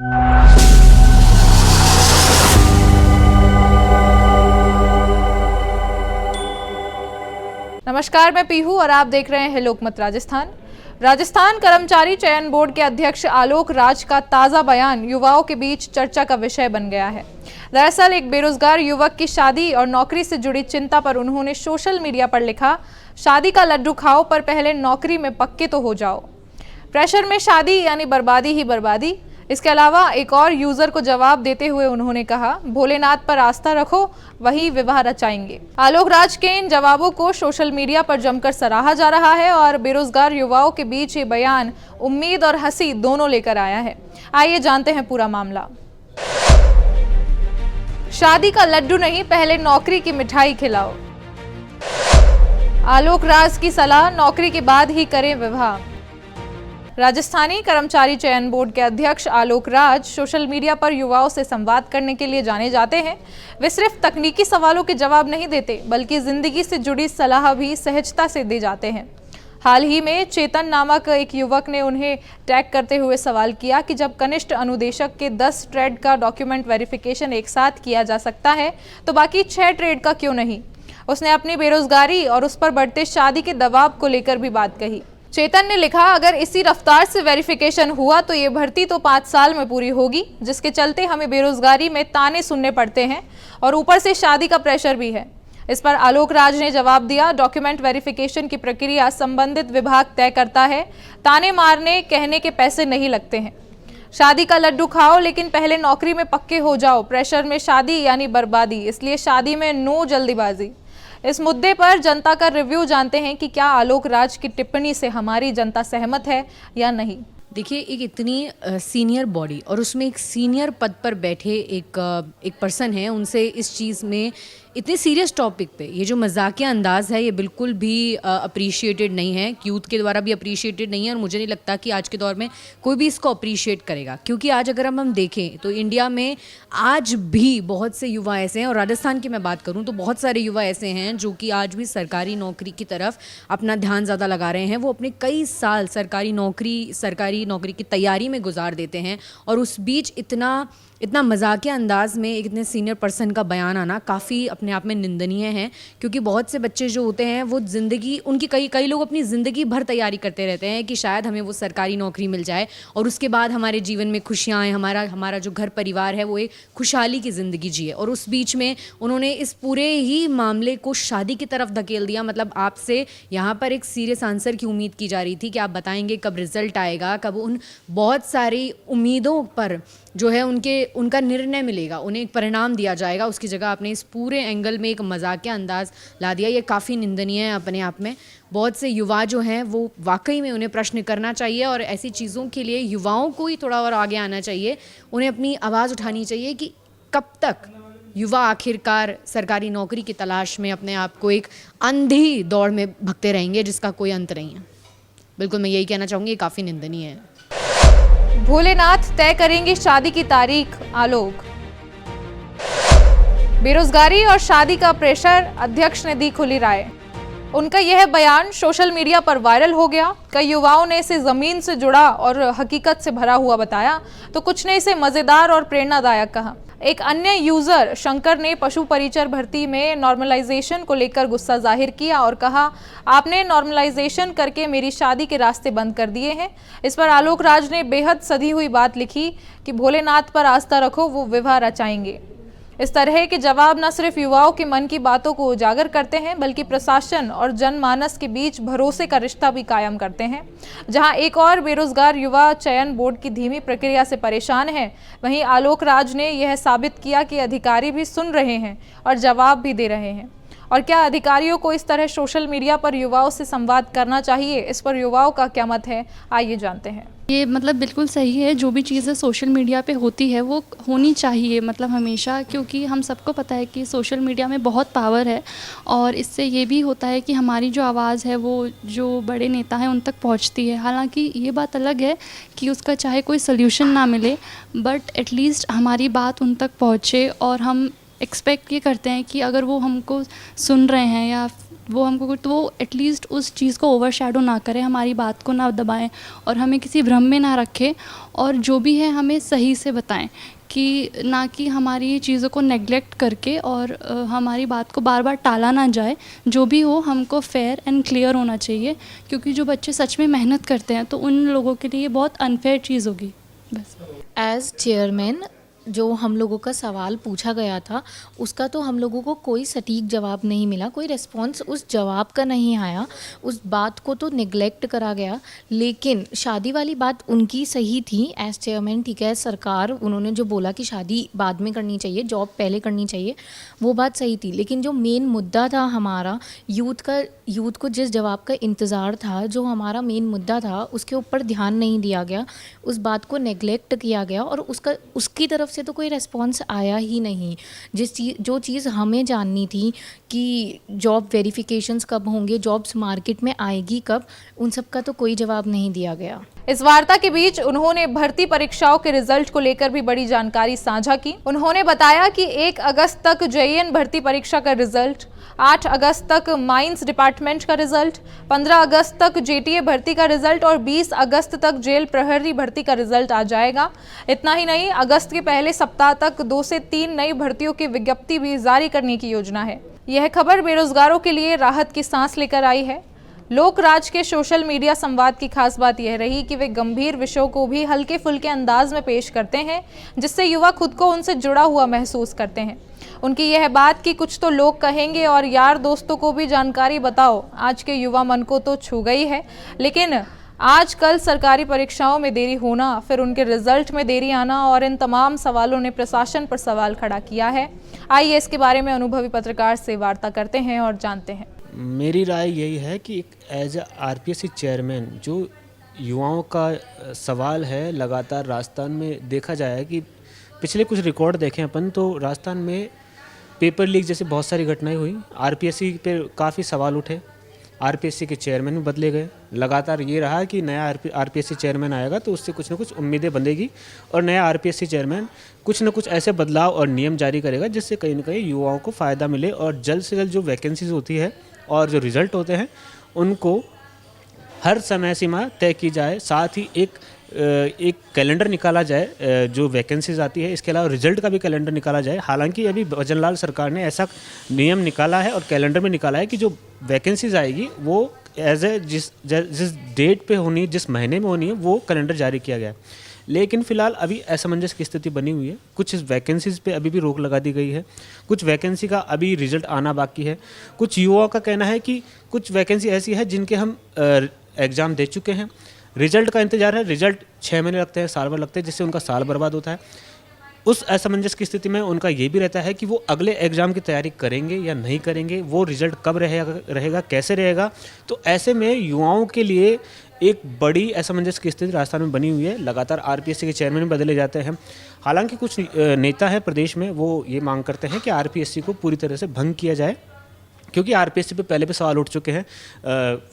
नमस्कार, मैं पीहू और आप देख रहे हैं लोकमत राजस्थान। राजस्थान कर्मचारी चयन बोर्ड के अध्यक्ष आलोक राज का ताज़ा बयान युवाओं के बीच चर्चा का विषय बन गया है। दरअसल एक बेरोजगार युवक की शादी और नौकरी से जुड़ी चिंता पर उन्होंने सोशल मीडिया पर लिखा, शादी का लड्डू खाओ पर पहले नौकरी में पक्के तो हो जाओ। प्रेशर में शादी यानी बर्बादी ही बर्बादी। इसके अलावा एक और यूजर को जवाब देते हुए उन्होंने कहा, भोलेनाथ पर आस्था रखो, वही विवाह रचाएंगे। आलोक राज के इन जवाबों को सोशल मीडिया पर जमकर सराहा जा रहा है और बेरोजगार युवाओं के बीच ये बयान उम्मीद और हंसी दोनों लेकर आया है। आइए जानते हैं पूरा मामला। शादी का लड्डू नहीं, पहले नौकरी की मिठाई खिलाओ। आलोक राज की सलाह, नौकरी के बाद ही करें विवाह। राजस्थानी कर्मचारी चयन बोर्ड के अध्यक्ष आलोक राज सोशल मीडिया पर युवाओं से संवाद करने के लिए जाने जाते हैं। वे सिर्फ तकनीकी सवालों के जवाब नहीं देते, बल्कि जिंदगी से जुड़ी सलाह भी सहजता से दे जाते हैं। हाल ही में चेतन नामक एक युवक ने उन्हें टैग करते हुए सवाल किया कि जब कनिष्ठ अनुदेशक के 10 ट्रेड का डॉक्यूमेंट वेरिफिकेशन एक साथ किया जा सकता है तो बाकी 6 ट्रेड का क्यों नहीं। उसने अपनी बेरोजगारी और उस पर बढ़ते शादी के दबाव को लेकर भी बात कही। चेतन ने लिखा, अगर इसी रफ्तार से वेरिफिकेशन हुआ तो ये भर्ती तो 5 साल में पूरी होगी, जिसके चलते हमें बेरोजगारी में ताने सुनने पड़ते हैं और ऊपर से शादी का प्रेशर भी है। इस पर आलोक राज ने जवाब दिया, डॉक्यूमेंट वेरिफिकेशन की प्रक्रिया संबंधित विभाग तय करता है, ताने मारने कहने के पैसे नहीं लगते हैं। शादी का लड्डू खाओ लेकिन पहले नौकरी में पक्के हो जाओ। प्रेशर में शादी यानी बर्बादी, इसलिए शादी में नो जल्दीबाजी। इस मुद्दे पर जनता का रिव्यू जानते हैं कि क्या आलोक राज की टिप्पणी से हमारी जनता सहमत है या नहीं। देखिए, एक इतनी सीनियर बॉडी और उसमें एक सीनियर पद पर बैठे एक पर्सन है, उनसे इस चीज़ में इतने सीरियस टॉपिक पे ये जो मजाकिया अंदाज है ये बिल्कुल भी अप्रिशिएटेड नहीं है, यूथ के द्वारा भी अप्रिशिएटेड नहीं है और मुझे नहीं लगता कि आज के दौर में कोई भी इसको अप्रिशिएट करेगा। क्योंकि आज अगर हम देखें तो इंडिया में आज भी बहुत से युवा ऐसे हैं, और राजस्थान की मैं बात करूं तो बहुत सारे युवा ऐसे हैं जो कि आज भी सरकारी नौकरी की तरफ अपना ध्यान ज़्यादा लगा रहे हैं। वो अपने कई साल सरकारी नौकरी की तैयारी में गुजार देते हैं और उस बीच इतना मजाकिया अंदाज में एक इतने सीनियर पर्सन का बयान आना काफ़ी अपने आप में निंदनीय है। क्योंकि बहुत से बच्चे जो होते हैं वो ज़िंदगी उनकी कई लोग अपनी ज़िंदगी भर तैयारी करते रहते हैं कि शायद हमें वो सरकारी नौकरी मिल जाए और उसके बाद हमारे जीवन में खुशियाँ आएँ, हमारा जो घर परिवार है वो एक खुशहाली की ज़िंदगी जिए। और उस बीच में उन्होंने इस पूरे ही मामले को शादी की तरफ धकेल दिया। मतलब आपसे यहाँ पर एक सीरियस आंसर की उम्मीद की जा रही थी कि आप बताएंगे कब रिजल्ट आएगा, कब उन बहुत सारी उम्मीदों पर जो है उनका निर्णय मिलेगा, उन्हें एक परिणाम दिया जाएगा। उसकी जगह आपने इस पूरे एंगल में एक मजाकिया अंदाज ला दिया। ये काफ़ी निंदनीय है अपने आप में। बहुत से युवा जो हैं वो वाकई में उन्हें प्रश्न करना चाहिए और ऐसी चीज़ों के लिए युवाओं को ही थोड़ा और आगे आना चाहिए। उन्हें अपनी आवाज़ उठानी चाहिए कि कब तक युवा आखिरकार सरकारी नौकरी की तलाश में अपने आप को एक अंधी दौड़ में भगते रहेंगे जिसका कोई अंत नहीं है। बिल्कुल मैं यही कहना चाहूँगी, ये काफ़ी निंदनीय है। भोलेनाथ तय करेंगे शादी की तारीख, आलोक। बेरोजगारी और शादी का प्रेशर, अध्यक्ष ने दी खुली राय। उनका यह बयान सोशल मीडिया पर वायरल हो गया। कई युवाओं ने इसे जमीन से जुड़ा और हकीकत से भरा हुआ बताया तो कुछ ने इसे मजेदार और प्रेरणादायक कहा। एक अन्य यूजर शंकर ने पशु परिचर भर्ती में नॉर्मलाइजेशन को लेकर गुस्सा जाहिर किया और कहा, आपने नॉर्मलाइजेशन करके मेरी शादी के रास्ते बंद कर दिए हैं। इस पर आलोक राज ने बेहद सधी हुई बात लिखी कि भोलेनाथ पर आस्था रखो, वो विवाह रचाएंगे। इस तरह के जवाब न सिर्फ युवाओं के मन की बातों को उजागर करते हैं बल्कि प्रशासन और जनमानस के बीच भरोसे का रिश्ता भी कायम करते हैं। जहां एक और बेरोजगार युवा चयन बोर्ड की धीमी प्रक्रिया से परेशान है, वहीं आलोक राज ने यह साबित किया कि अधिकारी भी सुन रहे हैं और जवाब भी दे रहे हैं। और क्या अधिकारियों को इस तरह सोशल मीडिया पर युवाओं से संवाद करना चाहिए? इस पर युवाओं का क्या मत है, आइए जानते हैं। ये मतलब बिल्कुल सही है, जो भी चीज़ें सोशल मीडिया पे होती है वो होनी चाहिए मतलब हमेशा, क्योंकि हम सबको पता है कि सोशल मीडिया में बहुत पावर है और इससे ये भी होता है कि हमारी जो आवाज़ है वो जो बड़े नेता हैं उन तक पहुंचती है। हालांकि ये बात अलग है कि उसका चाहे कोई सल्यूशन ना मिले बट एटलीस्ट हमारी बात उन तक पहुँचे और हम एक्सपेक्ट ये करते हैं कि अगर वो हमको सुन रहे हैं या वो हमको तो वो एटलीस्ट उस चीज़ को ओवरशैडो ना करे, हमारी बात को ना दबाएं और हमें किसी भ्रम में ना रखें, और जो भी है हमें सही से बताएं, कि ना कि हमारी ये चीज़ों को नेगलेक्ट करके और हमारी बात को बार बार टाला ना जाए। जो भी हो हमको फेयर एंड क्लियर होना चाहिए, क्योंकि जो बच्चे सच में मेहनत करते हैं तो उन लोगों के लिए ये बहुत अनफेयर चीज़ होगी। बस एज चेयरमैन जो हम लोगों का सवाल पूछा गया था उसका तो हम लोगों को कोई सटीक जवाब नहीं मिला, कोई रिस्पॉन्स उस जवाब का नहीं आया, उस बात को तो निगलेक्ट करा गया। लेकिन शादी वाली बात उनकी सही थी एज चेयरमैन, ठीक है, सरकार उन्होंने जो बोला कि शादी बाद में करनी चाहिए, जॉब पहले करनी चाहिए, वो बात सही थी। लेकिन जो मेन मुद्दा था हमारा यूथ को जिस जवाब का इंतज़ार था, जो हमारा मेन मुद्दा था, उसके ऊपर ध्यान नहीं दिया गया, उस बात को नेगलेक्ट किया गया और उसकी तरफ से तो कोई रेस्पॉन्स आया ही नहीं। जो चीज़ हमें जाननी थी कि जॉब वेरिफिकेशंस कब होंगे, जॉब्स मार्केट में आएगी कब, उन सब का तो कोई जवाब नहीं दिया गया। इस वार्ता के बीच उन्होंने भर्ती परीक्षाओं के रिजल्ट को लेकर भी बड़ी जानकारी साझा की। उन्होंने बताया कि 1 अगस्त तक जेईएन भर्ती परीक्षा का रिजल्ट, 8 अगस्त तक माइंस डिपार्टमेंट का रिजल्ट, 15 अगस्त तक जेटीए भर्ती का रिजल्ट और 20 अगस्त तक जेल प्रहरी भर्ती का रिजल्ट आ जाएगा। इतना ही नहीं, अगस्त के पहले सप्ताह तक 2 से 3 नई भर्तियों की विज्ञप्ति भी जारी करने की योजना है। यह खबर बेरोजगारों के लिए राहत की सांस लेकर आई है। लोकराज के सोशल मीडिया संवाद की खास बात यह रही कि वे गंभीर विषयों को भी हल्के फुल्के अंदाज में पेश करते हैं, जिससे युवा खुद को उनसे जुड़ा हुआ महसूस करते हैं। उनकी यह बात कि कुछ तो लोग कहेंगे और यार दोस्तों को भी जानकारी बताओ, आज के युवा मन को तो छू गई है। लेकिन आजकल सरकारी परीक्षाओं में देरी होना, फिर उनके रिजल्ट में देरी आना और इन तमाम सवालों ने प्रशासन पर सवाल खड़ा किया है। आइए इसके बारे में अनुभवी पत्रकार से वार्ता करते हैं और जानते हैं। मेरी राय यही है कि एक एज ए आरपीएससी चेयरमैन जो युवाओं का सवाल है, लगातार राजस्थान में देखा जाए कि पिछले कुछ रिकॉर्ड देखें अपन तो राजस्थान में पेपर लीक जैसे बहुत सारी घटनाएं हुई, आरपीएससी पे काफ़ी सवाल उठे, आरपीएससी के चेयरमैन भी बदले गए। लगातार ये रहा कि नया आरपीएससी चेयरमैन आएगा तो उससे कुछ ना कुछ उम्मीदें बंधेगी और नया आरपीएससी चेयरमैन कुछ ना कुछ ऐसे बदलाव और नियम जारी करेगा जिससे कहीं ना कहीं युवाओं को फ़ायदा मिले और जल्द से जल्द जो वैकेंसीज होती है और जो रिज़ल्ट होते हैं उनको हर समय सीमा तय की जाए। साथ ही एक कैलेंडर निकाला जाए जो वैकेंसीज आती है, इसके अलावा रिजल्ट का भी कैलेंडर निकाला जाए। हालांकि अभी भजनलाल सरकार ने ऐसा नियम निकाला है और कैलेंडर में निकाला है कि जो वैकेंसीज आएगी वो एज ए जिस डेट पे होनी, जिस महीने में होनी है, वो कैलेंडर जारी किया गया है। लेकिन फ़िलहाल अभी असमंजस की स्थिति बनी हुई है। कुछ वैकेंसीज़ पे अभी भी रोक लगा दी गई है, कुछ वैकेंसी का अभी रिजल्ट आना बाकी है। कुछ युवाओं का कहना है कि कुछ वैकेंसी ऐसी है जिनके हम एग्ज़ाम दे चुके हैं, रिजल्ट का इंतज़ार है, रिजल्ट 6 महीने लगते हैं, साल भर लगते हैं, जिससे उनका साल बर्बाद होता है। उस असमंजस की स्थिति में उनका ये भी रहता है कि वो अगले एग्ज़ाम की तैयारी करेंगे या नहीं करेंगे, वो रिजल्ट कब रहेगा, कैसे रहेगा। तो ऐसे में युवाओं के लिए एक बड़ी असमंजस की स्थिति राजस्थान में बनी हुई है। लगातार आरपीएससी के चेयरमैन बदले जाते हैं। हालांकि कुछ नेता हैं प्रदेश में, वो ये मांग करते हैं कि आरपीएससी को पूरी तरह से भंग किया जाए, क्योंकि आरपीएससी पे पहले भी सवाल उठ चुके हैं।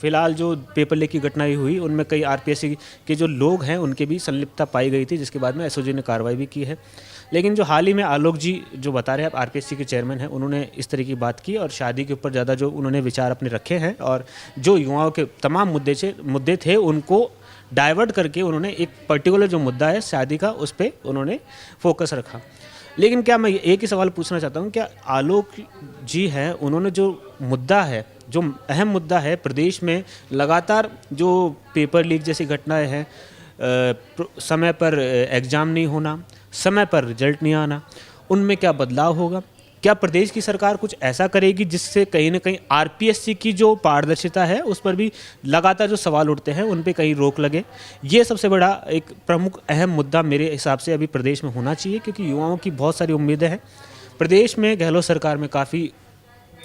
फिलहाल जो पेपर लीक की घटनाएं हुई उनमें कई आरपीएससी के जो लोग हैं उनके भी संलिप्तता पाई गई थी, जिसके बाद में एसओजी ने कार्रवाई भी की है। लेकिन जो हाल ही में आलोक जी जो बता रहे हैं आरपीएससी के चेयरमैन हैं, उन्होंने इस तरह की बात की और शादी के ऊपर ज़्यादा जो उन्होंने विचार अपने रखे हैं और जो युवाओं के तमाम मुद्दे थे उनको डाइवर्ट करके उन्होंने एक पर्टिकुलर जो मुद्दा है शादी का, उस पर उन्होंने फोकस रखा। लेकिन क्या मैं एक ही सवाल पूछना चाहता हूँ, क्या आलोक जी हैं, उन्होंने जो मुद्दा है, जो अहम मुद्दा है प्रदेश में लगातार जो पेपर लीक जैसी घटनाएं हैं, समय पर एग्ज़ाम नहीं होना, समय पर रिजल्ट नहीं आना, उनमें क्या बदलाव होगा? क्या प्रदेश की सरकार कुछ ऐसा करेगी जिससे कहीं ना कहीं आरपीएससी की जो पारदर्शिता है उस पर भी लगातार जो सवाल उठते हैं उन पे कहीं रोक लगे? ये सबसे बड़ा एक प्रमुख अहम मुद्दा मेरे हिसाब से अभी प्रदेश में होना चाहिए, क्योंकि युवाओं की बहुत सारी उम्मीदें हैं। प्रदेश में गहलोत सरकार में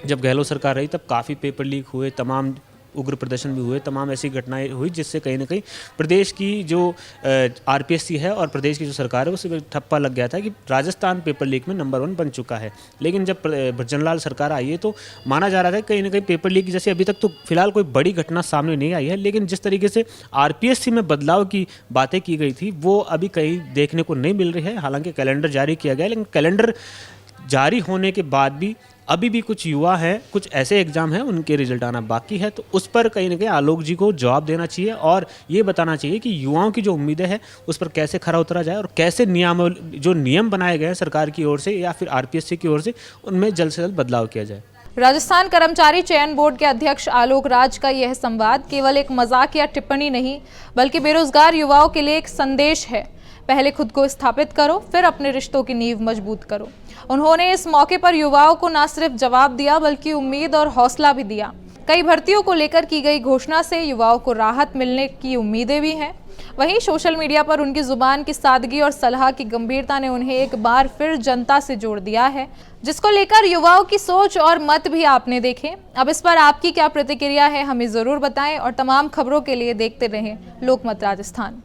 जब गहलोत सरकार रही तब काफ़ी पेपर लीक हुए, तमाम उग्र प्रदर्शन भी हुए, तमाम ऐसी घटनाएं हुई जिससे कहीं ना कहीं प्रदेश की जो आरपीएससी है और प्रदेश की जो सरकार है उससे ठप्पा लग गया था कि राजस्थान पेपर लीक में नंबर 1 बन चुका है। लेकिन जब भजनलाल सरकार आई है तो माना जा रहा था कहीं ना कहीं पेपर लीक जैसे अभी तक तो फिलहाल कोई बड़ी घटना सामने नहीं आई है, लेकिन जिस तरीके से आरपीएससी में बदलाव की बातें की गई थी वो अभी कहीं देखने को नहीं मिल रही है। हालांकि कैलेंडर जारी किया गया, लेकिन कैलेंडर जारी होने के बाद भी अभी भी कुछ युवा हैं, कुछ ऐसे एग्ज़ाम हैं उनके रिजल्ट आना बाकी है, तो उस पर कहीं ना कहीं आलोक जी को जवाब देना चाहिए और ये बताना चाहिए कि युवाओं की जो उम्मीदें हैं उस पर कैसे खरा उतरा जाए और कैसे नियम बनाए गए हैं सरकार की ओर से या फिर आरपीएससी की ओर से, उनमें जल्द से जल्द बदलाव किया जाए। राजस्थान कर्मचारी चयन बोर्ड के अध्यक्ष आलोक राज का यह संवाद केवल एक मजाक या टिप्पणी नहीं, बल्कि बेरोजगार युवाओं के लिए एक संदेश है। पहले खुद को स्थापित करो, फिर अपने रिश्तों की नींव मजबूत करो। उन्होंने इस मौके पर युवाओं को न सिर्फ जवाब दिया बल्कि उम्मीद और हौसला भी दिया। कई भर्तियों को लेकर की गई घोषणा से युवाओं को राहत मिलने की उम्मीदें भी हैं। वहीं सोशल मीडिया पर उनकी जुबान की सादगी और सलाह की गंभीरता ने उन्हें एक बार फिर जनता से जोड़ दिया है, जिसको लेकर युवाओं की सोच और मत भी आपने देखे। अब इस पर आपकी क्या प्रतिक्रिया है, हमें ज़रूर बताएं और तमाम खबरों के लिए देखते रहें लोकमत राजस्थान।